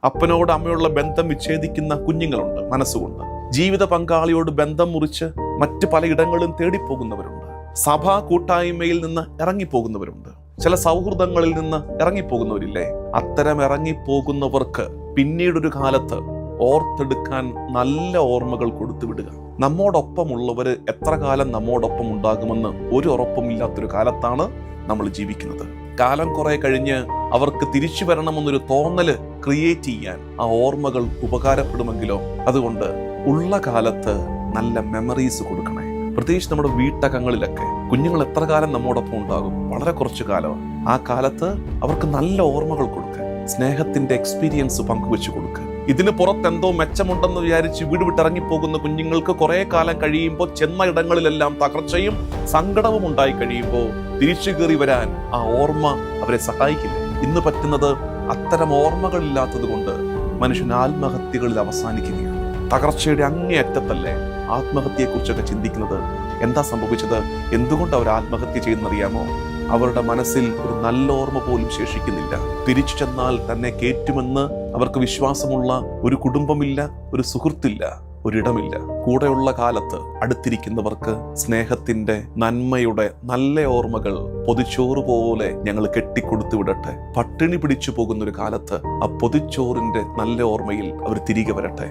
അപ്പനോട് അമ്മയോടുള്ള ബന്ധം വിച്ഛേദിക്കുന്ന കുഞ്ഞുങ്ങളുണ്ട് മനസ്സുകൊണ്ട്. ജീവിത പങ്കാളിയോട് ബന്ധം മുറിച്ച് മറ്റ് പലയിടങ്ങളിലും തേടിപ്പോകുന്നവരുണ്ട്. സഭാ കൂട്ടായ്മയിൽ നിന്ന് ഇറങ്ങിപ്പോകുന്നവരുണ്ട്. ചില സൗഹൃദങ്ങളിൽ നിന്ന് ഇറങ്ങിപ്പോകുന്നവരില്ലേ? അത്തരം ഇറങ്ങിപ്പോകുന്നവർക്ക് പിന്നീടൊരു കാലത്ത് ഓർത്തെടുക്കാൻ നല്ല ഓർമ്മകൾ കൊടുത്തു വിടുക. നമ്മോടൊപ്പമുള്ളവർ എത്ര കാലം നമ്മോടൊപ്പം ഉണ്ടാകുമെന്ന് ഒരു ഉറപ്പുമില്ലാത്തൊരു കാലത്താണ് നമ്മൾ ജീവിക്കുന്നത്. കാലം കുറെ കഴിഞ്ഞ് അവർക്ക് തിരിച്ചു വരണമെന്നൊരു തോന്നല് ക്രിയേറ്റ് ചെയ്യാൻ ആ ഓർമ്മകൾ ഉപകാരപ്പെടുമെങ്കിലോ. അതുകൊണ്ട് ഉള്ള കാലത്ത് നല്ല മെമ്മറീസ് കൊടുക്കണേ. പ്രത്യേകിച്ച് നമ്മുടെ വീട്ടകങ്ങളിലൊക്കെ കുഞ്ഞുങ്ങൾ എത്ര കാലം നമ്മോടൊപ്പം ഉണ്ടാകും? വളരെ കുറച്ചു കാലമാണ്. ആ കാലത്ത് അവർക്ക് നല്ല ഓർമ്മകൾ കൊടുക്കുക, സ്നേഹത്തിന്റെ എക്സ്പീരിയൻസ് പങ്കുവെച്ചു കൊടുക്കുക. ഇതിന് പുറത്തെന്തോ മെച്ചമുണ്ടെന്ന് വിചാരിച്ച് വീട് വിട്ടിറങ്ങിപ്പോകുന്ന കുഞ്ഞുങ്ങൾക്ക് കുറെ കാലം കഴിയുമ്പോൾ ചെന്ന ഇടങ്ങളിലെല്ലാം തകർച്ചയും സങ്കടവും ഉണ്ടായി കഴിയുമ്പോൾ തിരിച്ചു കയറി വരാൻ ആ ഓർമ്മ അവരെ സഹായിക്കില്ല. ഇന്ന് പറ്റുന്നത് അത്തരം ഓർമ്മകളില്ലാത്തത് കൊണ്ട് മനുഷ്യൻ ആത്മഹത്യകളിൽ അവസാനിക്കുകയാണ്. തകർച്ചയുടെ അങ്ങേയറ്റത്തല്ലേ ആത്മഹത്യയെക്കുറിച്ചൊക്കെ ചിന്തിക്കുന്നത്. എന്താ സംഭവിച്ചത്? എന്തുകൊണ്ട് അവർ ആത്മഹത്യ ചെയ്യുന്നറിയാമോ? അവരുടെ മനസ്സിൽ ഒരു നല്ല ഓർമ്മ പോലും ശേഷിക്കുന്നില്ല. തിരിച്ചു ചെന്നാൽ തന്നെ കേറ്റുമെന്ന് അവർക്ക് വിശ്വാസമുള്ള ഒരു കുടുംബമില്ല, ഒരു സുഹൃത്തില്ല, ഒരിടമില്ല. കൂടെയുള്ള കാലത്ത് അടുത്തിരിക്കുന്നവർക്ക് സ്നേഹത്തിന്റെ, നന്മയുടെ നല്ല ഓർമ്മകൾ പൊതിച്ചോറ് പോലെ ഞങ്ങൾ കെട്ടിക്കൊടുത്തു വിടട്ടെ. പട്ടിണി പിടിച്ചു പോകുന്നൊരു കാലത്ത് ആ പൊതിച്ചോറിന്റെ നല്ല ഓർമ്മയിൽ അവർ തിരികെ വരട്ടെ.